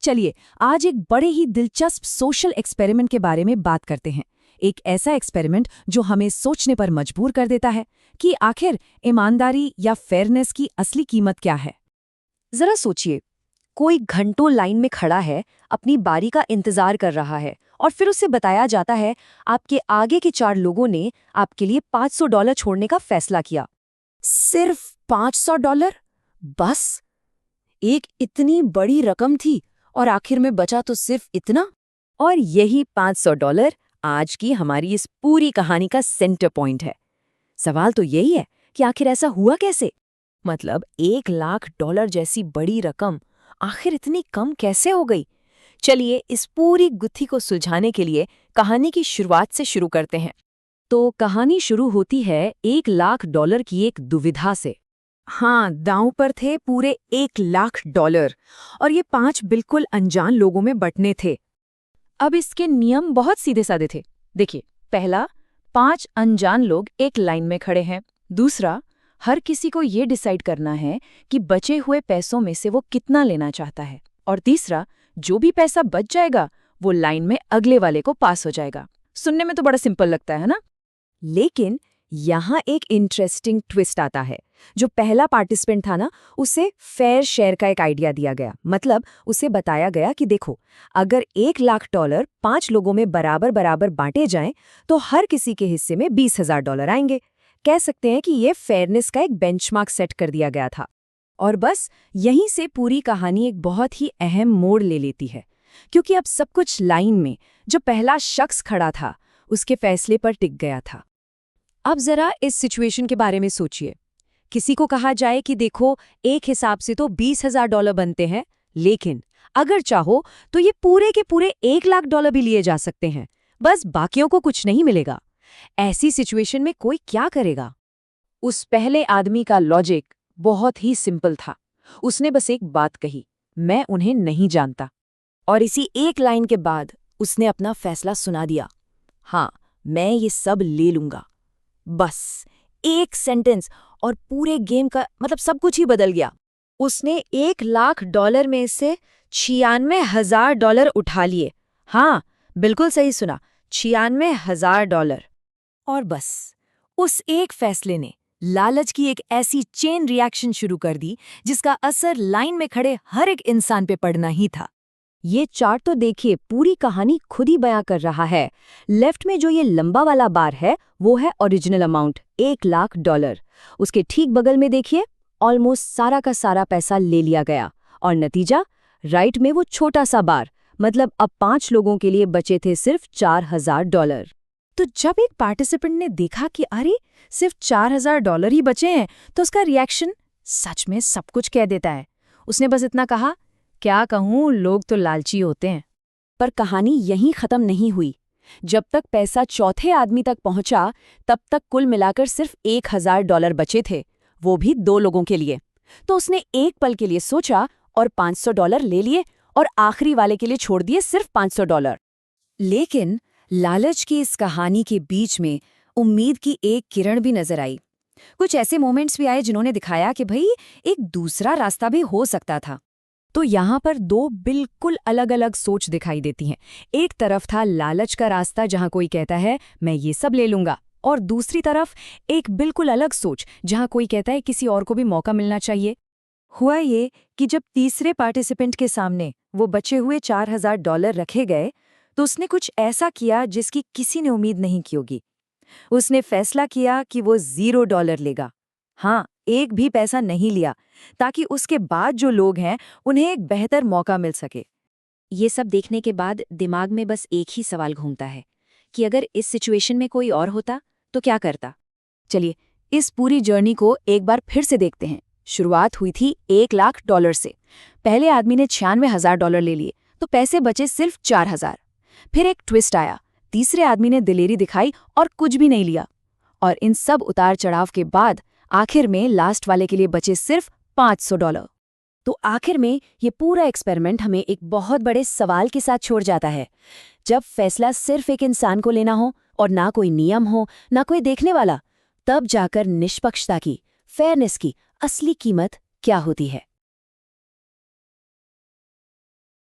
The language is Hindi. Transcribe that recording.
चलिए आज एक बड़े ही दिलचस्प सोशल एक्सपेरिमेंट के बारे में बात करते हैं। एक ऐसा एक्सपेरिमेंट जो हमें सोचने पर मजबूर कर देता है कि आखिर ईमानदारी या फेयरनेस की असली कीमत क्या है। जरा सोचिए, कोई घंटों लाइन में खड़ा है, अपनी बारी का इंतजार कर रहा है और फिर उसे बताया जाता है आपके आगे के 4 लोगों ने आपके लिए $500 छोड़ने का फैसला किया। सिर्फ $500? बस एक इतनी बड़ी रकम थी और आखिर में बचा तो सिर्फ इतना। और यही $500 आज की हमारी इस पूरी कहानी का सेंटर पॉइंट है। सवाल तो यही है कि आखिर ऐसा हुआ कैसे? मतलब $1 लाख जैसी बड़ी रकम आखिर इतनी कम कैसे हो गई? चलिए इस पूरी गुत्थी को सुलझाने के लिए कहानी की शुरुआत से शुरू करते हैं। तो कहानी शुरू होती है $1 लाख की एक दुविधा से। हाँ, दांव पर थे पूरे $1 लाख और ये 5 बिल्कुल अनजान लोगों में बंटने थे। अब इसके नियम बहुत सीधे साधे थे। देखिए, पहला, 5 अनजान लोग एक लाइन में खड़े हैं। दूसरा, हर किसी को ये डिसाइड करना है कि बचे हुए पैसों में से वो कितना लेना चाहता है। और तीसरा, जो भी पैसा बच जाएगा वो लाइन में अगले वाले को पास हो जाएगा। सुनने में तो बड़ा सिंपल लगता है ना? लेकिन यहाँ एक इंटरेस्टिंग ट्विस्ट आता है। जो पहला पार्टिसिपेंट था ना, उसे फेयर शेयर का एक आइडिया दिया गया। मतलब उसे बताया गया कि देखो, अगर $1 लाख 5 लोगों में बराबर बराबर बांटे जाएं तो हर किसी के हिस्से में $20,000 आएंगे। कह सकते हैं कि ये फेयरनेस का एक बेंचमार्क सेट कर दिया गया था। और बस यहीं से पूरी कहानी एक बहुत ही अहम मोड़ ले लेती है, क्योंकि अब सब कुछ लाइन में जो पहला शख्स खड़ा था उसके फैसले पर टिक गया था। अब जरा इस सिचुएशन के बारे में सोचिए। किसी को कहा जाए कि देखो, एक हिसाब से तो $20,000 बनते हैं, लेकिन अगर चाहो तो ये पूरे के पूरे $1 लाख भी लिए जा सकते हैं, बस बाकियों को कुछ नहीं मिलेगा। ऐसी सिचुएशन में कोई क्या करेगा? उस पहले आदमी का लॉजिक बहुत ही सिंपल था। उसने बस एक बात कही, मैं उन्हें नहीं जानता। और इसी एक लाइन के बाद उसने अपना फैसला सुना दिया। हाँ, मैं ये सब ले लूंगा। बस एक सेंटेंस और पूरे गेम का मतलब सब कुछ ही बदल गया। उसने $1 लाख में से $96,000 उठा लिए। हाँ, बिल्कुल सही सुना, $96,000। और बस उस एक फैसले ने लालच की एक ऐसी चेन रिएक्शन शुरू कर दी जिसका असर लाइन में खड़े हर एक इंसान पे पड़ना ही था। ये चार्ट तो देखिए, पूरी कहानी खुद ही बयां कर रहा है। लेफ्ट में जो ये लंबा वाला बार है वो है ओरिजिनल अमाउंट, $1 लाख। उसके ठीक बगल में देखिए, ऑलमोस्ट सारा का सारा पैसा ले लिया गया। और नतीजा, राइट में वो छोटा सा बार, मतलब अब 5 लोगों के लिए बचे थे सिर्फ $4,000। तो जब एक पार्टिसिपेंट ने देखा कि अरे सिर्फ $4,000 ही बचे हैं, तो उसका रिएक्शन सच में सब कुछ कह देता है। उसने बस इतना कहा, क्या कहूँ, लोग तो लालची होते हैं। पर कहानी यहीं खत्म नहीं हुई। जब तक पैसा चौथे आदमी तक पहुंचा, तब तक कुल मिलाकर सिर्फ $1,000 बचे थे, वो भी 2 लोगों के लिए। तो उसने एक पल के लिए सोचा और $500 ले लिए और आखिरी वाले के लिए छोड़ दिए सिर्फ $500। लेकिन लालच की इस कहानी के बीच में उम्मीद की एक किरण भी नजर आई। कुछ ऐसे मोमेंट्स भी आए जिन्होंने दिखाया कि भाई एक दूसरा रास्ता भी हो सकता था। तो यहाँ पर 2 बिल्कुल अलग अलग सोच दिखाई देती हैं। एक तरफ था लालच का रास्ता, जहाँ कोई कहता है मैं ये सब ले लूंगा, और दूसरी तरफ एक बिल्कुल अलग सोच जहाँ कोई कहता है किसी और को भी मौका मिलना चाहिए। हुआ ये कि जब तीसरे पार्टिसिपेंट के सामने वो बचे हुए $4,000 रखे गए, तो उसने कुछ ऐसा किया जिसकी किसी ने उम्मीद नहीं की होगी। उसने फैसला किया कि वो $0 लेगा। हाँ, एक भी पैसा नहीं लिया, ताकि उसके बाद जो लोग हैं उन्हें एक बेहतर मौका मिल सके। ये सब देखने के बाद दिमाग में बस एक ही सवाल घूमता है कि अगर इस सिचुएशन में कोई और होता तो क्या करता। चलिए इस पूरी जर्नी को एक बार फिर से देखते हैं। शुरुआत हुई थी $1 लाख से। पहले आदमी ने $96,000 ले लिए, तो पैसे बचे सिर्फ $4,000। फिर एक ट्विस्ट आया, तीसरे आदमी ने दिलेरी दिखाई और कुछ भी नहीं लिया। और इन सब उतार चढ़ाव के बाद आखिर में लास्ट वाले के लिए बचे सिर्फ $500। तो आखिर में ये पूरा एक्सपेरिमेंट हमें एक बहुत बड़े सवाल के साथ छोड़ जाता है। जब फैसला सिर्फ एक इंसान को लेना हो और ना कोई नियम हो, ना कोई देखने वाला, तब जाकर निष्पक्षता की, फेयरनेस की असली कीमत क्या होती है।